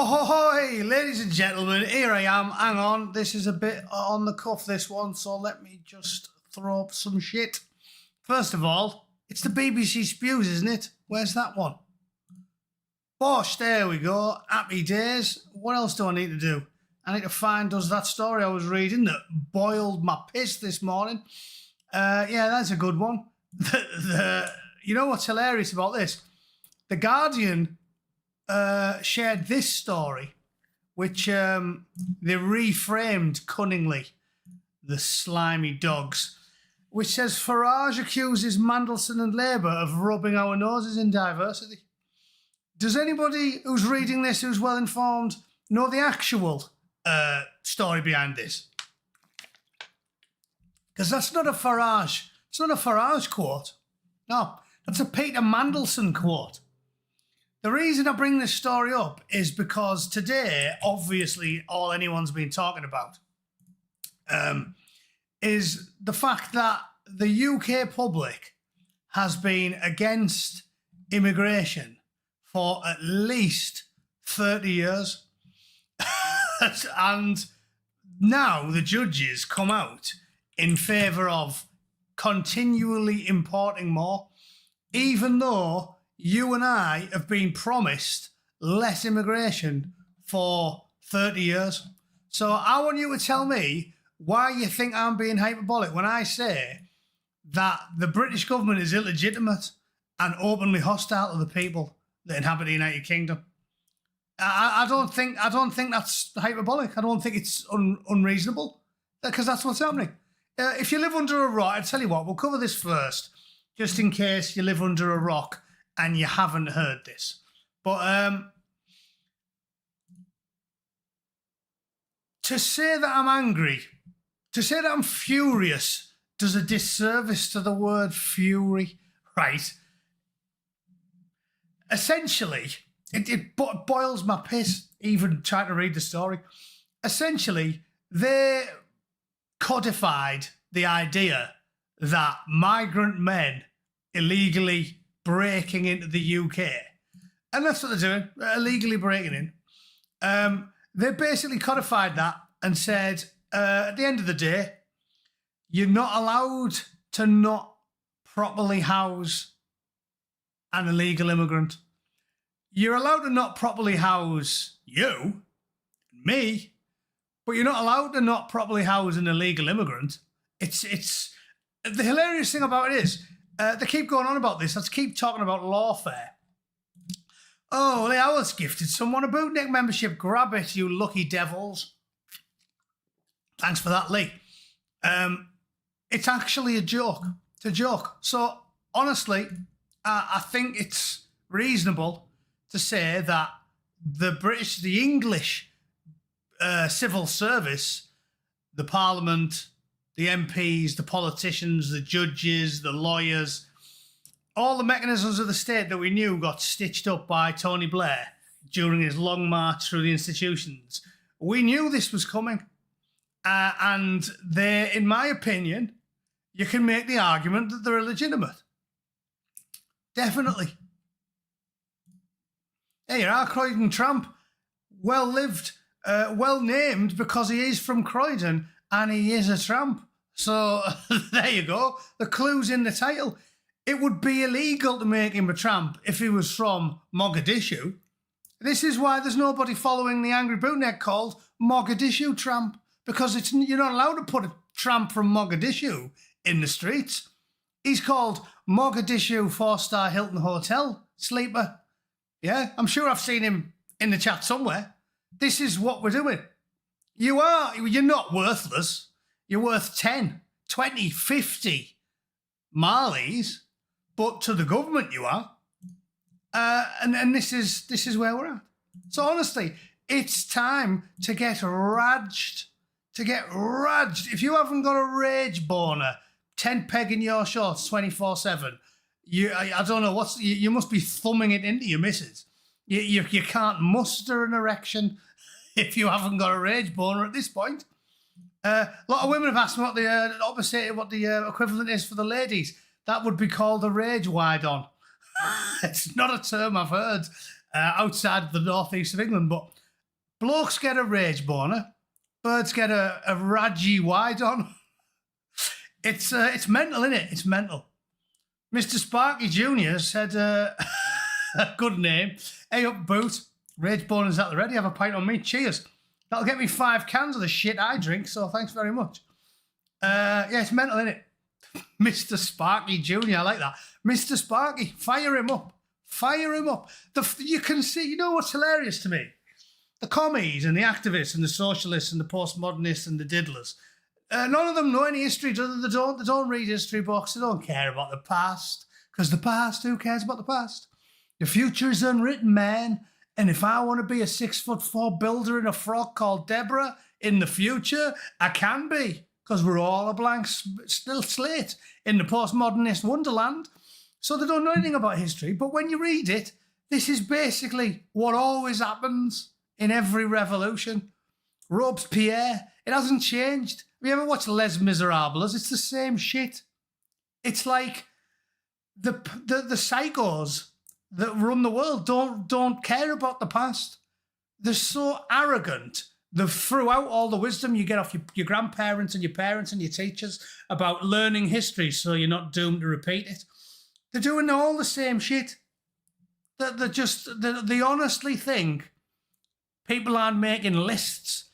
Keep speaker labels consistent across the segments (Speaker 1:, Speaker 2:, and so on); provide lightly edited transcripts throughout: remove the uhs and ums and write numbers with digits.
Speaker 1: Ahoy, ladies and gentlemen, here I am. Hang on, this is a bit on the cuff, this one, so let me just throw up some shit. First of all, it's the BBC Spews, isn't it? Where's that one? Bosh, there we go. Happy days. What else do I need to do? I need to find us that story I was reading that boiled my piss this morning. Yeah, that's a good one. You know what's hilarious about this? The Guardian shared this story, which they reframed cunningly, the slimy dogs, which says Farage accuses Mandelson and Labour of rubbing our noses in diversity. Does anybody who's reading this, who's well informed, know the actual story behind this? Because that's not a Farage. It's not a Farage quote. No, that's a Peter Mandelson quote. The reason I bring this story up is because today, obviously, all anyone's been talking about is the fact that the UK public has been against immigration for at least 30 years. And now the judges come out in favour of continually importing more, even though you and I have been promised less immigration for 30 years. So I want you to tell me why you think I'm being hyperbolic when I say that the British government is illegitimate and openly hostile to the people that inhabit the United Kingdom. I don't think that's hyperbolic. I don't think it's unreasonable, because that's what's happening. If you live under a rock, I tell you what, we'll cover this first, just in case you live under a rock and you haven't heard this. But to say that I'm angry, to say that I'm furious, does a disservice to the word fury, right? Essentially, it boils my piss even trying to read the story. Essentially, they codified the idea that migrant men illegally breaking into the UK, and that's what they're doing, illegally breaking in. They basically codified that and said, at the end of the day, you're not allowed to not properly house an illegal immigrant. You're allowed to not properly house you, me, but you're not allowed to not properly house an illegal immigrant. It's the hilarious thing about it is, they keep going on about this. Let's keep talking about lawfare. Oh, Lee Howard's gifted someone a Bootneck membership. Grab it, you lucky devils. Thanks for that, Lee. It's actually a joke. It's a joke. So, honestly, I think it's reasonable to say that the English civil service, the Parliament, the MPs, the politicians, the judges, the lawyers, all the mechanisms of the state that we knew got stitched up by Tony Blair during his long march through the institutions. We knew this was coming. And they, in my opinion, you can make the argument that they're illegitimate. Definitely. Hey, you're our Croydon tramp. Well-lived, well-named because he is from Croydon and he is a tramp. So there you go. The clue's in the title. It would be illegal to make him a tramp if he was from Mogadishu. This is why there's nobody following the Angry Bootneck called Mogadishu Tramp, because you're not allowed to put a tramp from Mogadishu in the streets. He's called Mogadishu 4-star Hilton Hotel sleeper. Yeah, I'm sure I've seen him in the chat somewhere. This is what we're doing. You're not worthless. You're worth 10, 20, 50 Marleys, but to the government you are. And this is where we're at. So honestly, it's time to get raged. If you haven't got a rage boner, 10 peg in your shorts 24/7, I don't know you must be thumbing it into your missus. You can't muster an erection if you haven't got a rage boner at this point. A lot of women have asked me what the equivalent is for the ladies. That would be called a rage wide-on. It's not a term I've heard outside of the northeast of England, but Blokes get a rage boner. Birds get a Raji wide on. It's mental, innit? It's mental. Mr. Sparky Jr. said, good name. Hey up, Boot. Rage boners at the ready. Have a pint on me. Cheers. That'll get me 5 cans of the shit I drink, so thanks very much. Yeah, it's mental, innit? Mr. Sparky Jr., I like that. Mr. Sparky, fire him up. Fire him up. You can see, you know what's hilarious to me? The commies and the activists and the socialists and the postmodernists and the diddlers, none of them know any history. They don't read history books. They don't care about the past. Because the past, who cares about the past? The future is unwritten, man. And if I want to be a 6'4" builder in a frock called Deborah in the future, I can be. Because we're all a blank still slate in the postmodernist wonderland. So they don't know anything about history. But when you read it, this is basically what always happens in every revolution. Robespierre, it hasn't changed. Have you ever watched Les Miserables? It's the same shit. It's like the psychos that run the world don't care about the past. They're so arrogant. They threw out all the wisdom you get off your grandparents and your parents and your teachers about learning history so you're not doomed to repeat it. They're doing all the same shit. They honestly think people aren't making lists.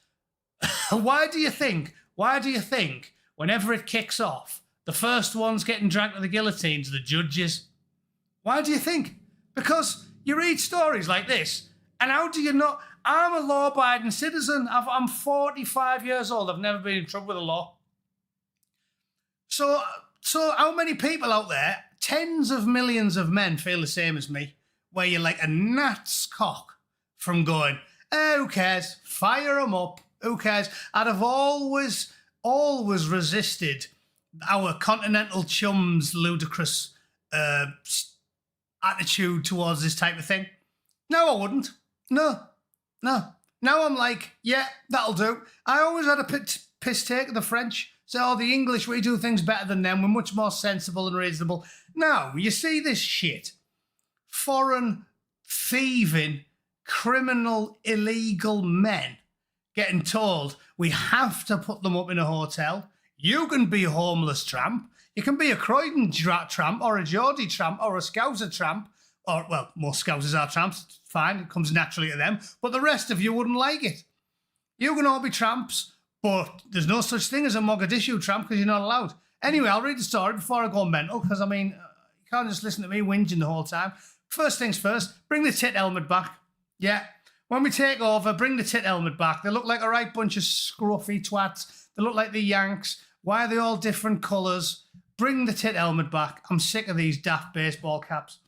Speaker 1: Why do you think whenever it kicks off, the first ones getting dragged to the guillotines are the judges? Why do you think? Because you read stories like this, and how do you not? I'm a law-abiding citizen. I'm 45 years old. I've never been in trouble with the law. So how many people out there, tens of millions of men, feel the same as me, where you're like a gnat's cock from going, who cares? Fire them up. Who cares? I'd have always resisted our continental chums' ludicrous attitude towards this type of thing. No, I wouldn't. No. Now I'm like, yeah, that'll do. I always had a piss take of the French. So, the English, we do things better than them. We're much more sensible and reasonable. Now, you see this shit. Foreign, thieving, criminal, illegal men getting told we have to put them up in a hotel. You can be a homeless tramp. You can be a Croydon tramp or a Geordie tramp or a Scouser tramp. Or, well, most Scousers are tramps. It's fine. It comes naturally to them. But the rest of you wouldn't like it. You can all be tramps, but there's no such thing as a Mogadishu tramp because you're not allowed. Anyway, I'll read the story before I go mental because, I mean, you can't just listen to me whinging the whole time. First things first, bring the tit helmet back. Yeah. When we take over, bring the tit helmet back. They look like a right bunch of scruffy twats. They look like the Yanks. Why are they all different colours? Bring the tit helmet back. I'm sick of these daft baseball caps.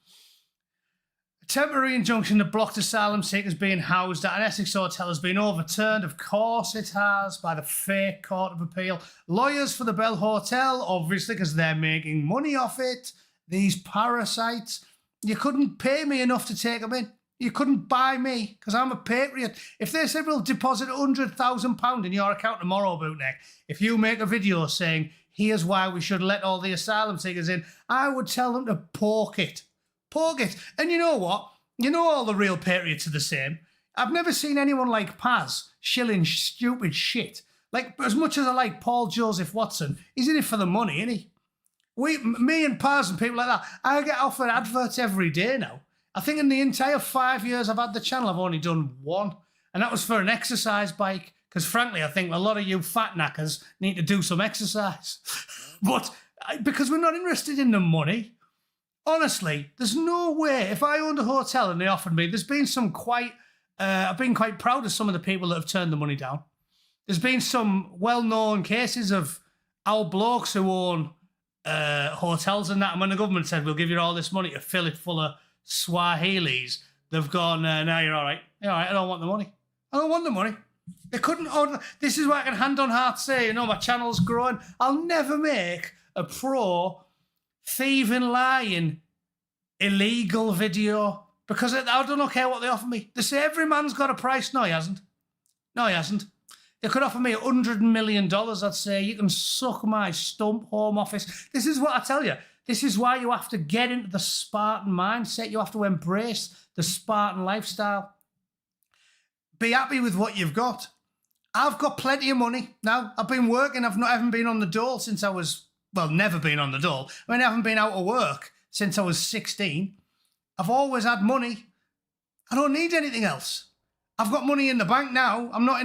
Speaker 1: A temporary injunction that blocked asylum seekers being housed at an Essex hotel has been overturned. Of course it has, by the fake Court of Appeal. Lawyers for the Bell Hotel, obviously, because they're making money off it. These parasites. You couldn't pay me enough to take them in. You couldn't buy me because I'm a patriot. If they said we'll deposit £100,000 in your account tomorrow, Bootneck, if you make a video saying, here's why we should let all the asylum seekers in, I would tell them to pork it. Pork it. And you know what? You know all the real patriots are the same. I've never seen anyone like Paz shilling stupid shit. Like, as much as I like Paul Joseph Watson, he's in it for the money, isn't he? Me and Paz and people like that, I get offered adverts every day now. I think in the entire 5 years I've had the channel, I've only done one. And that was for an exercise bike. Because frankly, I think a lot of you fat knackers need to do some exercise. But because we're not interested in the money, honestly, there's no way. If I owned a hotel and they offered me, there's been some I've been quite proud of some of the people that have turned the money down. There's been some well-known cases of old blokes who own hotels and that. And when the government said, we'll give you all this money to fill it full of Swahilis, they've gone, no, you're all right. You're all right, I don't want the money. I don't want the money. They couldn't order. This is what I can hand on heart say, my channel's growing. I'll never make a pro thieving, lying, illegal video because I don't care what they offer me. They say every man's got a price. No, he hasn't. No, he hasn't. They could offer me $100 million. I'd say, you can suck my stump, Home Office. This is what I tell you. This is why you have to get into the Spartan mindset. You have to embrace the Spartan lifestyle. be happy with what you've got. I've got plenty of money now. I've been working. I haven't been on the dole since I was, well, never been on the dole. I mean, I haven't been out of work since I was 16. I've always had money. I don't need anything else. I've got money in the bank now. I'm not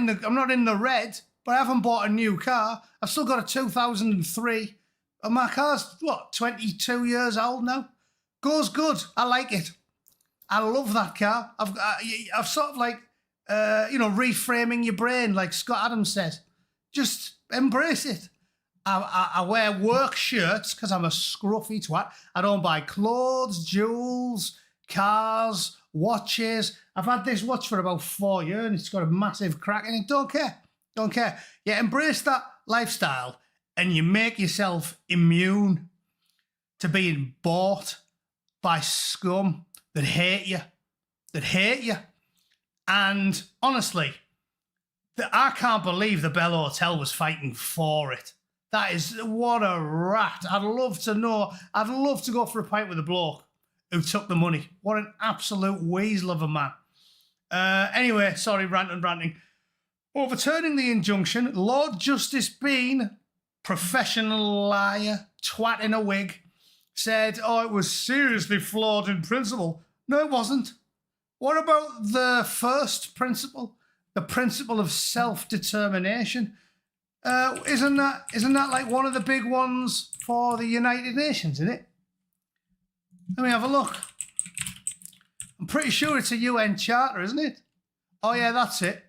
Speaker 1: in the red, but I haven't bought a new car. I've still got a 2003, and my car's 22 years old now. Goes good. I like it. I love that car. I've sort of like, reframing your brain, like Scott Adams said. Just embrace it. I wear work shirts because I'm a scruffy twat. I don't buy clothes, jewels, cars, watches. I've had this watch for about 4 years and it's got a massive crack in it. Don't care. Yeah, embrace that lifestyle and you make yourself immune to being bought by scum that hate you. And honestly, I can't believe the Bell Hotel was fighting for it. That is, what a rat. I'd love to go for a pint with a bloke who took the money. What an absolute weasel of a man. Anyway, sorry, ranting. Overturning the injunction, Lord Justice Bean, professional liar, twat in a wig, said, it was seriously flawed in principle. No, it wasn't. What about the first principle, the principle of self-determination? Isn't that like one of the big ones for the United Nations, isn't it? Let me have a look. I'm pretty sure it's a UN charter, isn't it? Oh yeah, that's it.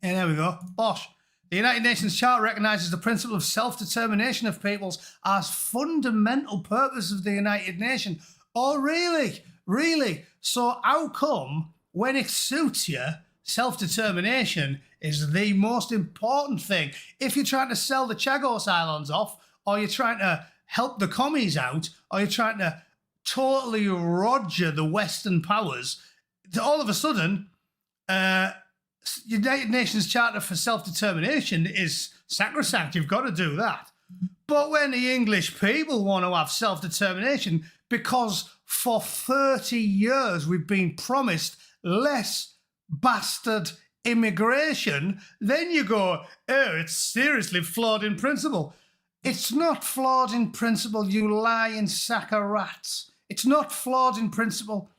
Speaker 1: Yeah, there we go. Bosh. The United Nations Charter recognises the principle of self-determination of peoples as fundamental purpose of the United Nations. Oh, really? Really? So how come, when it suits you, self-determination is the most important thing? If you're trying to sell the Chagos Islands off, or you're trying to help the commies out, or you're trying to totally roger the Western powers, all of a sudden, United Nations Charter for Self-Determination is sacrosanct. You've got to do that. But when the English people want to have self-determination, because for 30 years we've been promised less bastard immigration, then you go, it's seriously flawed in principle. It's not flawed in principle, you lying sack of rats. It's not flawed in principle.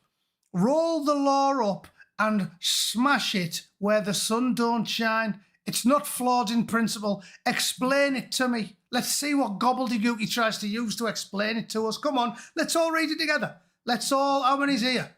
Speaker 1: Roll the law up and smash it where the sun don't shine. It's not flawed in principle. Explain it to me. Let's see what gobbledygook he tries to use to explain it to us. Come on, let's all read it together. How many's here?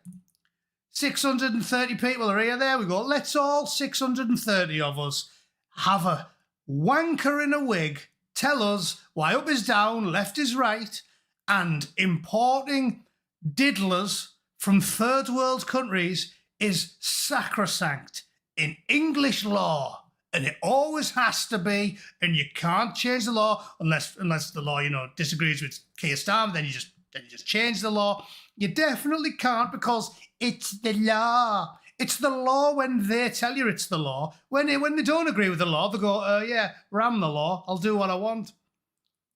Speaker 1: 630 people are here. There we go. Let's all 630 of us have a wanker in a wig tell us why up is down, left is right, and importing diddlers from third world countries is sacrosanct in English law, and it always has to be, and you can't change the law unless the law, disagrees with Keir Starmer, then you just change the law. You definitely can't, because it's the law. It's the law when they tell you it's the law. When they don't agree with the law, they go, ram the law, I'll do what I want.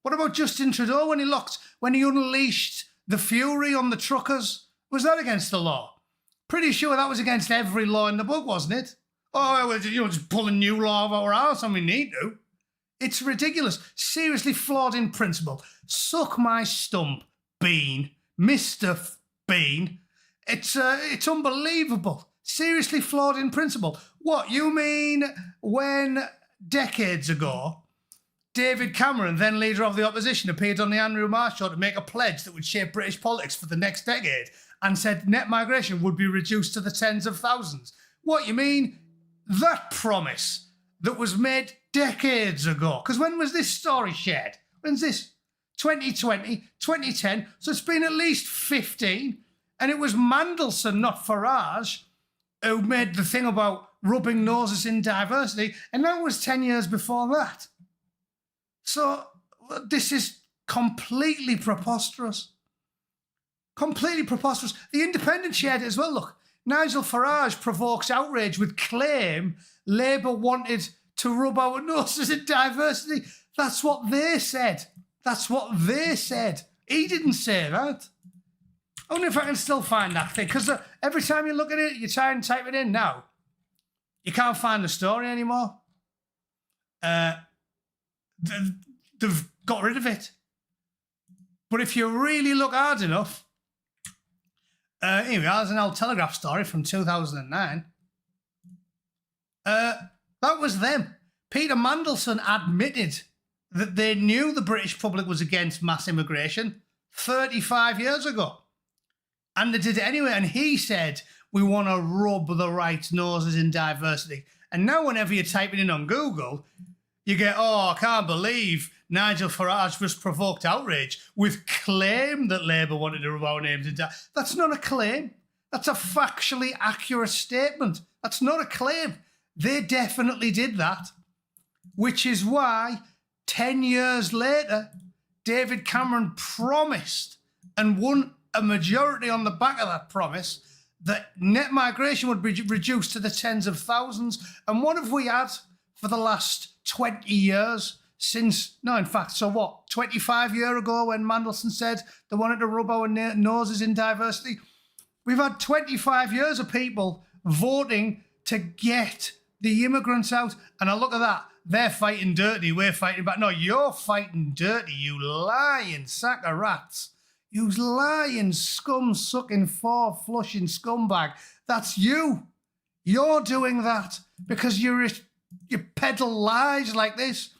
Speaker 1: What about Justin Trudeau when he unleashed the fury on the truckers? Was that against the law? Pretty sure that was against every law in the book, wasn't it? Oh, well, just pull a new law of our house and we need to. It's ridiculous. Seriously flawed in principle. Suck my stump, Bean. Mr. Bean. It's unbelievable. Seriously flawed in principle. What, you mean when decades ago David Cameron, then leader of the opposition, appeared on the Andrew Marr show to make a pledge that would shape British politics for the next decade and said net migration would be reduced to the tens of thousands? What, you mean that promise that was made decades ago? Because when was this story shared? When's this? 2020, 2010. So it's been at least 15. And it was Mandelson, not Farage, who made the thing about rubbing noses in diversity. And that was 10 years before that. So this is completely preposterous. Completely preposterous. The Independent shared it as well. Look, Nigel Farage provokes outrage with claim Labour wanted to rub our noses in diversity. That's what they said. That's what they said. He didn't say that. I wonder if I can still find that thing, because every time you look at it, you try and type it in now. You can't find the story anymore. They've got rid of it. But if you really look hard enough, here we are, there's an old Telegraph story from 2009. That was them. Peter Mandelson admitted that they knew the British public was against mass immigration 35 years ago. And they did it anyway. And he said, we want to rub the right noses in diversity. And now whenever you're typing in on Google, you get, oh, I can't believe Nigel Farage just provoked outrage with claim that Labour wanted to rub our names in diversity. That's not a claim. That's a factually accurate statement. That's not a claim. They definitely did that, which is why 10 years later, David Cameron promised and won a majority on the back of that promise that net migration would be reduced to the tens of thousands. And what have we had for the last 20 years since, no, in fact, so what, 25 years ago when Mandelson said they wanted to rub our noses in diversity? We've had 25 years of people voting to get the immigrants out. And I look at that. They're fighting dirty. We're fighting back. No, you're fighting dirty, you lying sack of rats. You lying, scum-sucking, four-flushing scumbag. That's you. You're doing that because you peddle lies like this,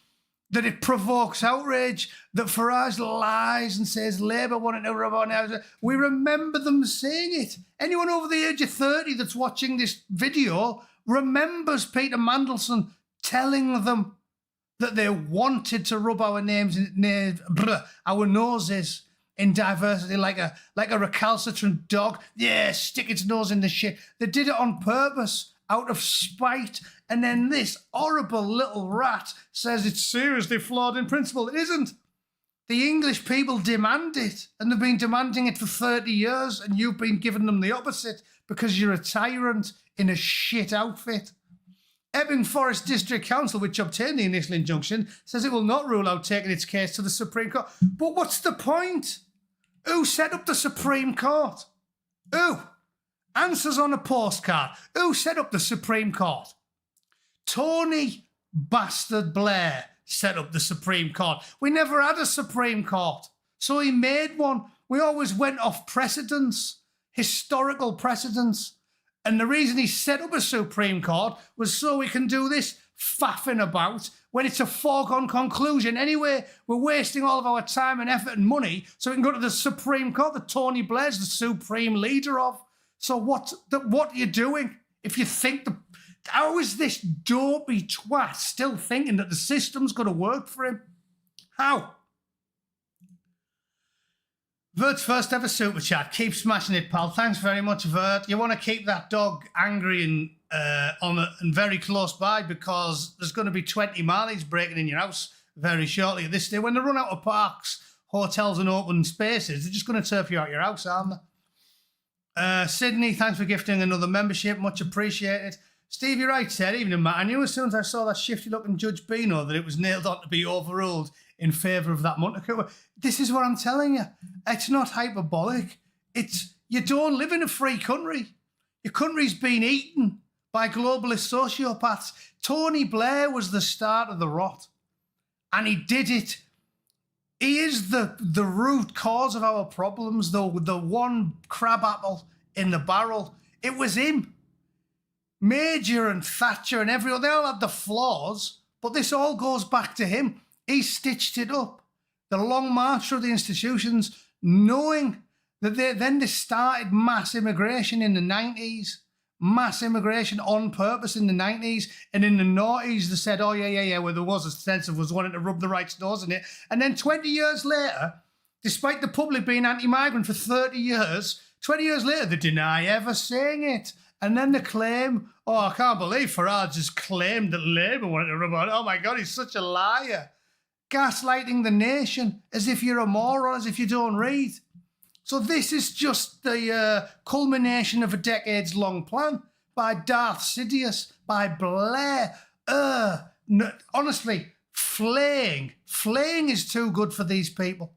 Speaker 1: that it provokes outrage, that Farage lies and says Labour wanted to rub our noses. We remember them saying it. Anyone over the age of 30 that's watching this video remembers Peter Mandelson telling them that they wanted to rub our our noses in diversity like a recalcitrant dog. Yeah, stick its nose in the shit. They did it on purpose, out of spite. And then this horrible little rat says it's seriously flawed in principle. It isn't. The English people demand it, and they've been demanding it for 30 years, and you've been giving them the opposite because you're a tyrant in a shit outfit. Epping Forest District Council, which obtained the initial injunction, says it will not rule out taking its case to the Supreme Court. But what's the point? Who set up the Supreme Court? Who? Answers on a postcard. Who set up the Supreme Court? Tony Bastard Blair set up the Supreme Court. We never had a Supreme Court, so he made one. We always went off precedents, historical precedents. And the reason he set up a Supreme Court was so we can do this faffing about when it's a foregone conclusion. Anyway, we're wasting all of our time and effort and money so we can go to the Supreme Court that Tony Blair's the supreme leader of. So what are you doing? If you think how is this dopey twat still thinking that the system's going to work for him? How? Vert's first ever super chat. Keep smashing it, pal. Thanks very much, Vert. You want to keep that dog angry and very close by because there's going to be 20 Marlies breaking in your house very shortly at this day. When they run out of parks, hotels and open spaces, they're just going to turf you out your house, aren't they? Sydney, thanks for gifting another membership. Much appreciated. Stevie Wright said, evening, Matt. I knew as soon as I saw that shifty-looking Judge Beano that it was nailed on to be overruled in favour of that Montague. This is what I'm telling you. It's not hyperbolic. You don't live in a free country. Your country's been eaten by globalist sociopaths. Tony Blair was the start of the rot. And he did it. He is the root cause of our problems, the one crabapple in the barrel. It was him. Major and Thatcher and everyone, they all had the flaws, but this all goes back to him. He stitched it up. The long march through the institutions, knowing that they started mass immigration in the 90s, mass immigration on purpose in the 90s, and in the 90s they said, oh, yeah, where there was a sense of was wanting to rub the right nose in it. And then 20 years later, despite the public being anti-migrant for 30 years, 20 years later, they deny ever saying it. And then they claim, oh, I can't believe Farage has claimed that Labour wanted to rub on. Oh, my God, he's such a liar. Gaslighting the nation as if you're a moron, as if you don't read. So this is just the culmination of a decades-long plan by Darth Sidious, by Blair. Honestly, flaying is too good for these people.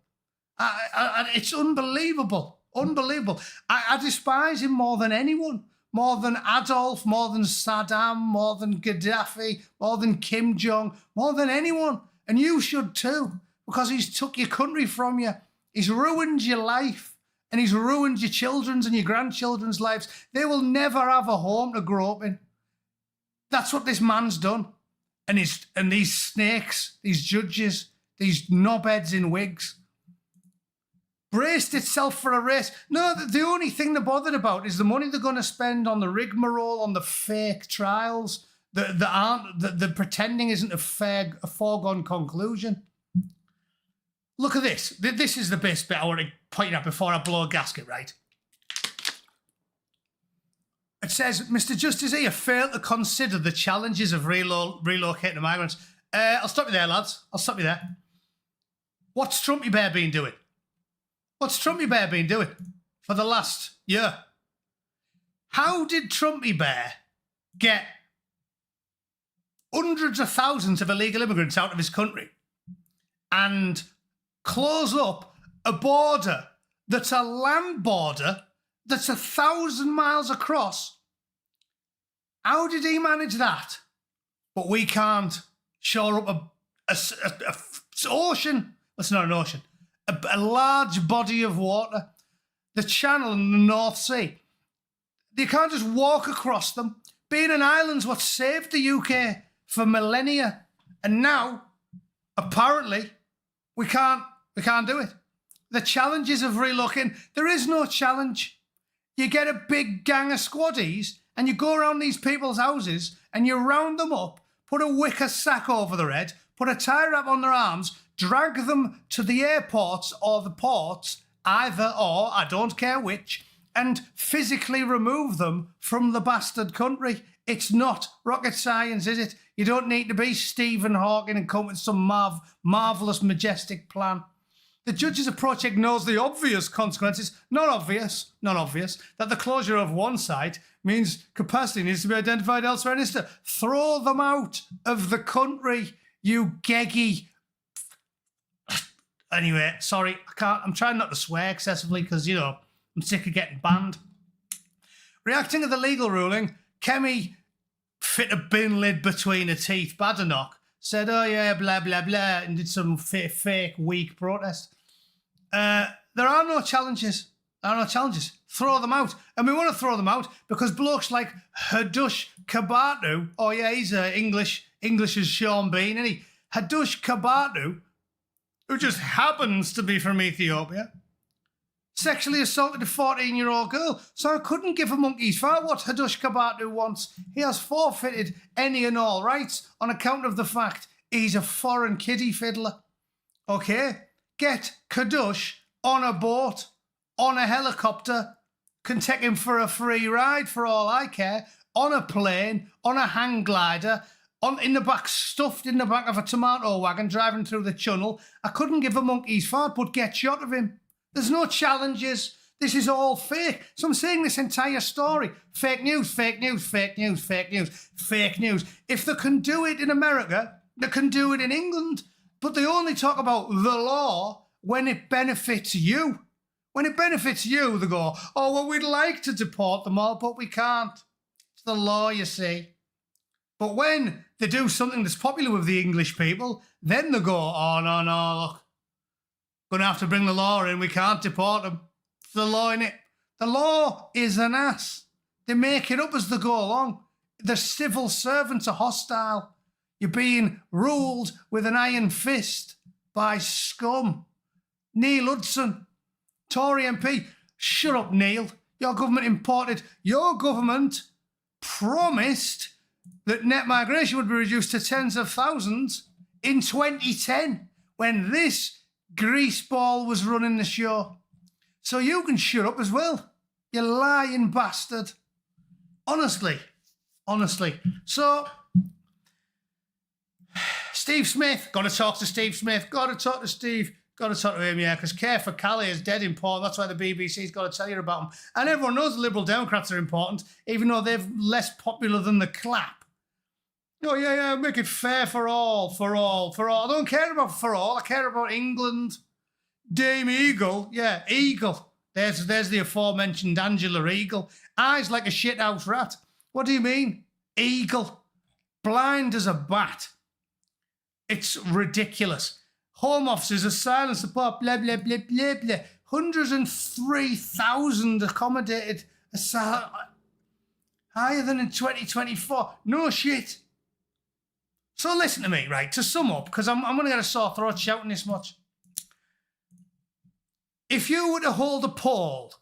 Speaker 1: It's unbelievable, unbelievable. I despise him more than anyone. more than Adolf, more than Saddam, more than Gaddafi, more than Kim Jong, more than anyone. And you should too, because he's took your country from you. He's ruined your life, and he's ruined your children's and your grandchildren's lives. They will never have a home to grow up in. That's what this man's done. And these snakes, these judges, these knobheads in wigs, braced itself for a race. No, the only thing they're bothered about is the money they're going to spend on the rigmarole, on the fake trials that pretending isn't a foregone conclusion. Look at this. This is the best bit I want to point out before I blow a gasket, right? It says, Mr. Justice, you failed to consider the challenges of relocating migrants. I'll stop you there, lads. I'll stop you there. What's Trumpy Bear been doing? What's Trumpy Bear been doing for the last year? How did Trumpy Bear get hundreds of thousands of illegal immigrants out of his country and close up a border that's a land border that's 1,000 miles across? How did he manage that? But we can't shore up a ocean. That's not an ocean. A large body of water, the Channel and the North Sea. You can't just walk across them. Being an island's what saved the UK for millennia. And now, apparently, we can't do it. The challenges of relocating, there is no challenge. You get a big gang of squaddies and you go around these people's houses and you round them up, put a wicker sack over their head, put a tie wrap on their arms, drag them to the airports or the ports, either or, I don't care which, and physically remove them from the bastard country. It's not rocket science, is it? You don't need to be Stephen Hawking and come with some marvellous, majestic plan. The judge's approach ignores the obvious consequences, not obvious, that the closure of one site means capacity needs to be identified elsewhere. And is to throw them out of the country, you geggy. Anyway, sorry, I'm trying not to swear excessively because, I'm sick of getting banned. Reacting to the legal ruling, Kemi fit a bin lid between her teeth, Badenoch, said, oh yeah, blah, blah, blah, and did some fake, weak protest. There are no challenges. Throw them out. And we want to throw them out because blokes like Hadush Kabatu, oh yeah, he's English as Sean Bean, isn't he? Hadush Kabatu, who just happens to be from Ethiopia, sexually assaulted a 14-year-old girl. So I couldn't give a monkey's fart what Hadush Kabatu wants. He has forfeited any and all rights on account of the fact he's a foreign kiddie fiddler. Okay? Get Kadush on a boat, on a helicopter, can take him for a free ride for all I care, on a plane, on a hang glider, stuffed in the back of a tomato wagon driving through the channel. I couldn't give a monkey's fart, but get shot of him. There's no challenges. This is all fake. So I'm saying this entire story. Fake news, fake news, fake news, fake news, fake news. If they can do it in America, they can do it in England. But they only talk about the law when it benefits you. When it benefits you, they go, oh, well, we'd like to deport them all, but we can't. It's the law, you see. But when they do something that's popular with the English people, then they go, oh, no, look. Going to have to bring the law in. We can't deport them. It's the law in it. The law is an ass. They make it up as they go along. The civil servants are hostile. You're being ruled with an iron fist by scum. Neil Hudson, Tory MP. Shut up, Neil. Your government promised that net migration would be reduced to tens of thousands in 2010 when this greaseball was running the show. So you can shut up as well, you lying bastard. Honestly. So, Steve Smith, got to talk to Steve Smith, got to talk to him, yeah, because Care for Calais is dead important. That's why the BBC's got to tell you about him. And everyone knows the Liberal Democrats are important, even though they're less popular than the clap. Oh, yeah, make it fair for all. I don't care about for all. I care about England. Dame Eagle, yeah, Eagle. There's the aforementioned Angela Eagle. Eyes like a shithouse rat. What do you mean? Eagle. Blind as a bat. It's ridiculous. Home offices are silent support, blah, blah, blah, blah, blah. 103,000 accommodated asylum. Higher than in 2024. No shit. So listen to me, right, to sum up, because I'm going to get a sore throat shouting this much. If you were to hold a poll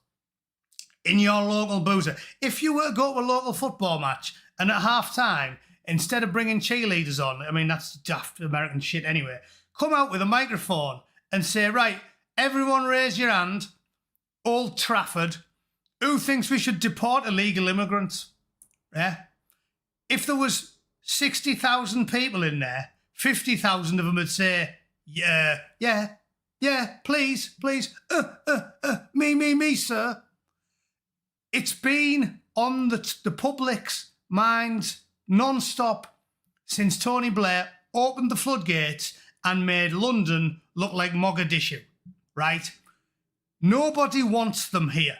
Speaker 1: in your local boozer, if you were to go to a local football match and at half-time, instead of bringing cheerleaders on, I mean, that's daft American shit anyway, come out with a microphone and say, right, everyone raise your hand, Old Trafford, who thinks we should deport illegal immigrants? Yeah? If there was 60,000 people in there, 50,000 of them would say, yeah, please, me, sir. It's been on the public's minds non-stop since Tony Blair opened the floodgates and made London look like Mogadishu, right? Nobody wants them here.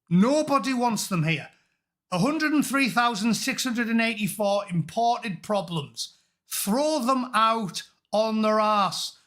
Speaker 1: Nobody wants them here. 103,684 imported problems. Throw them out on their arse.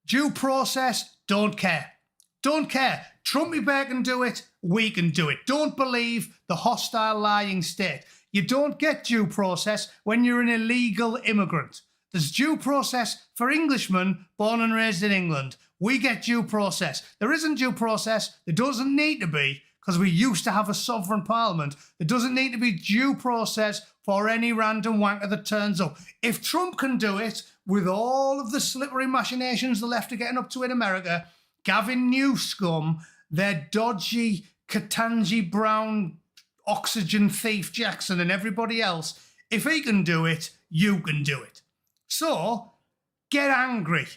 Speaker 1: Due process, don't care. Don't care. Trumpy Bear can do it, we can do it. Don't believe the hostile lying state. You don't get due process when you're an illegal immigrant. There's due process for Englishmen born and raised in England. We get due process. There isn't due process. There doesn't need to be, because we used to have a sovereign parliament. There doesn't need to be due process for any random wanker that turns up. If Trump can do it with all of the slippery machinations the left are getting up to in America, Gavin Newscomb, their dodgy Ketanji Brown oxygen thief Jackson and everybody else, if he can do it, you can do it. So, get angry.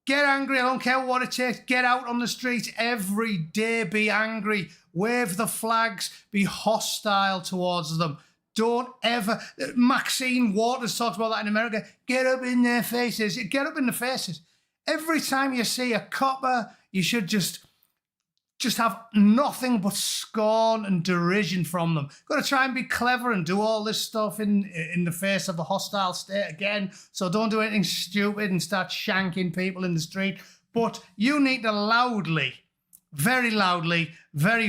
Speaker 1: Get angry. I don't care what it takes. Get out on the streets every day. Be angry. Wave the flags. Be hostile towards them. Don't ever... Maxine Waters talked about that in America. Get up in their faces. Get up in the faces. Every time you see a copper, you should just have nothing but scorn and derision from them. Got to try and be clever and do all this stuff in the face of a hostile state again. So don't do anything stupid and start shanking people in the street. But you need to loudly, very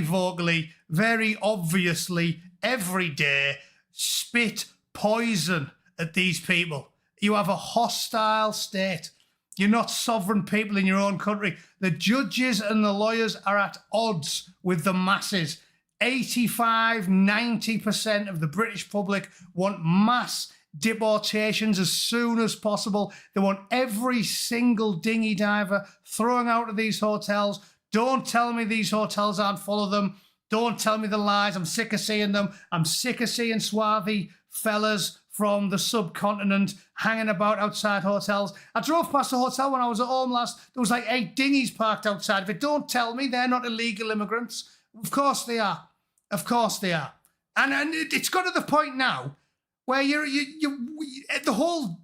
Speaker 1: vocally, very obviously, every day, spit poison at these people. You have a hostile state. You're not sovereign people in your own country. The judges and the lawyers are at odds with the masses. 85, 90% of the British public want mass deportations as soon as possible. They want every single dinghy diver thrown out of these hotels. Don't tell me these hotels aren't full of them. Don't tell me the lies. I'm sick of seeing them. I'm sick of seeing swarthy fellas from the subcontinent hanging about outside hotels. I drove past a hotel when I was at home last. There was like 8 dinghies parked outside of it. Don't tell me they're not illegal immigrants. Of course they are. Of course they are. And it's got to the point now where the whole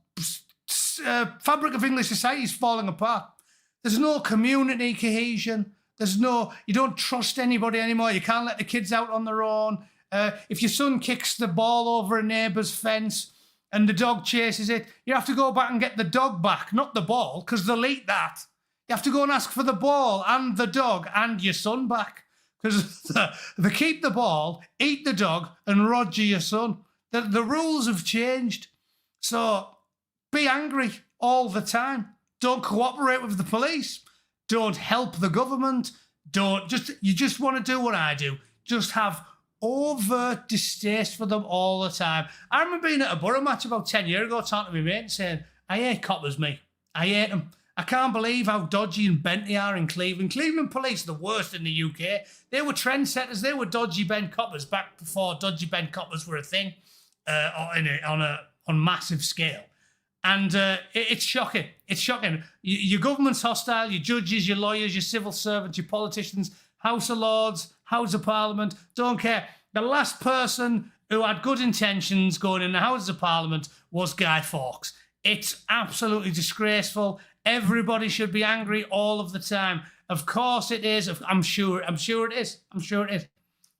Speaker 1: fabric of English society is falling apart. There's no community cohesion. You don't trust anybody anymore. You can't let the kids out on their own. If your son kicks the ball over a neighbour's fence and the dog chases it, you have to go back and get the dog back, not the ball, because they'll eat that. You have to go and ask for the ball and the dog and your son back, because they keep the ball, eat the dog, and Roger your son. The rules have changed. So be angry all the time. Don't cooperate with the police. Don't help the government. You just want to do what I do. Just have overt distaste for them all the time. I remember being at a Borough match about 10 years ago, talking to my mate and saying, I hate coppers, mate. I hate them. I can't believe how dodgy and bent they are in Cleveland. Cleveland police are the worst in the UK. They were trendsetters. They were dodgy bent coppers back before dodgy bent coppers were a thing on massive scale. And it's shocking. It's shocking. Your government's hostile, your judges, your lawyers, your civil servants, your politicians, House of Lords, House of Parliament, don't care. The last person who had good intentions going in the Houses of Parliament was Guy Fawkes. It's absolutely disgraceful. Everybody should be angry all of the time. Of course it is. I'm sure it is.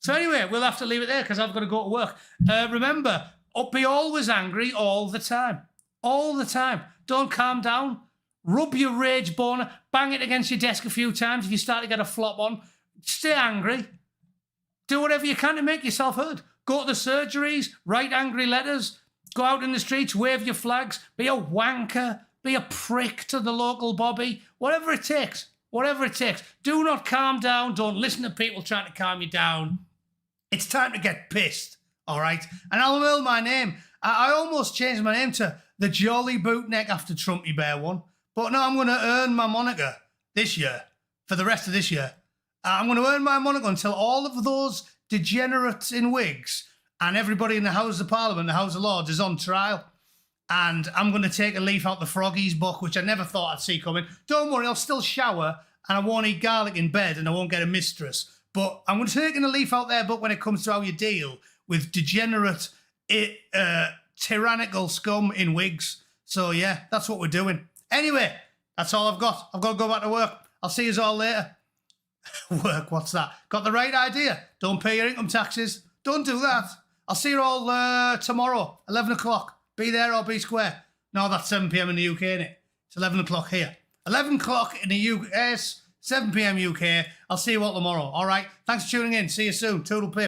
Speaker 1: So anyway, we'll have to leave it there because I've got to go to work. Remember, be always angry all the time. All the time. Don't calm down. Rub your rage boner. Bang it against your desk a few times if you start to get a flop on. Stay angry. Do whatever you can to make yourself heard. Go to the surgeries. Write angry letters. Go out in the streets. Wave your flags. Be a wanker. Be a prick to the local bobby. Whatever it takes. Whatever it takes. Do not calm down. Don't listen to people trying to calm you down. It's time to get pissed, all right? And I'll will my name. I almost changed my name to the Jolly Bootneck after Trumpy Bear one. But no, I'm going to earn my moniker this year, for the rest of this year. I'm going to earn my moniker until all of those degenerates in wigs and everybody in the House of Parliament, the House of Lords, is on trial. And I'm going to take a leaf out the Froggies book, which I never thought I'd see coming. Don't worry, I'll still shower and I won't eat garlic in bed and I won't get a mistress. But I'm taking a leaf out their book when it comes to how you deal with degenerate, tyrannical scum in wigs. So, yeah, that's what we're doing. Anyway, that's all I've got. I've got to go back to work. I'll see you all later. Work, what's that? Got the right idea. Don't pay your income taxes. Don't do that. I'll see you all tomorrow, 11 o'clock. Be there or be square. No, that's 7 p.m. in the UK, innit? It's 11 o'clock here. 11 o'clock in the US, 7 p.m. UK. I'll see you all tomorrow. All right? Thanks for tuning in. See you soon. Toodle pip.